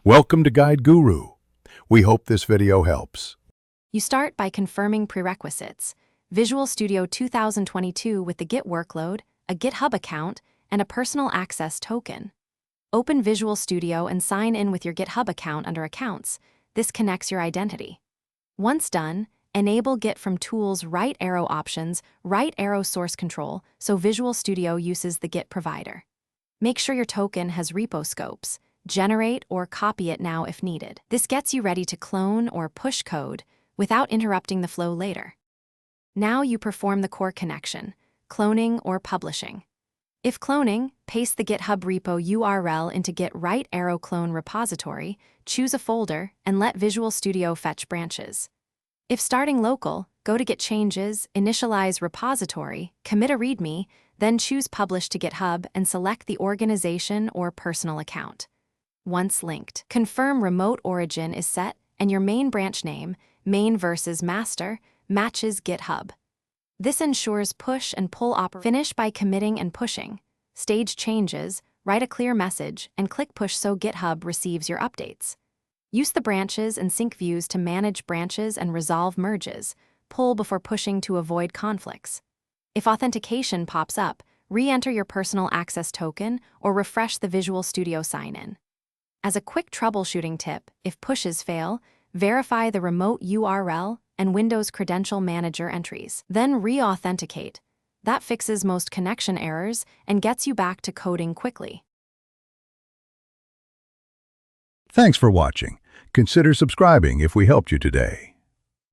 Welcome to Guide Guru. We hope this video helps. You start by confirming prerequisites: Visual Studio 2022 with the Git workload, a GitHub account, and a personal access token. Open Visual Studio and sign in with your GitHub account under Accounts. This connects your identity. Once done, enable Git from Tools right arrow options, right arrow source control, so Visual Studio uses the Git provider. Make sure your token has repo scopes. Generate or copy it now if needed. This gets you ready to clone or push code without interrupting the flow later. Now you perform the core connection, cloning or publishing. If cloning, paste the GitHub repo URL into Git right arrow clone repository, choose a folder, and let Visual Studio fetch branches. If starting local, go to Git Changes, initialize repository, commit a README, then choose Publish to GitHub and select the organization or personal account. Once linked, confirm remote origin is set and your main branch name, main versus master, matches GitHub. This ensures push and pull Finish by committing and pushing. Stage changes, write a clear message, and click push so GitHub receives your updates. Use the branches and sync views to manage branches and resolve merges. Pull before pushing to avoid conflicts. If authentication pops up, re-enter your personal access token or refresh the Visual Studio sign-in. As a quick troubleshooting tip, if pushes fail, verify the remote URL and Windows Credential Manager entries. Then re-authenticate. That fixes most connection errors and gets you back to coding quickly. Thanks for watching. Consider subscribing if we helped you today.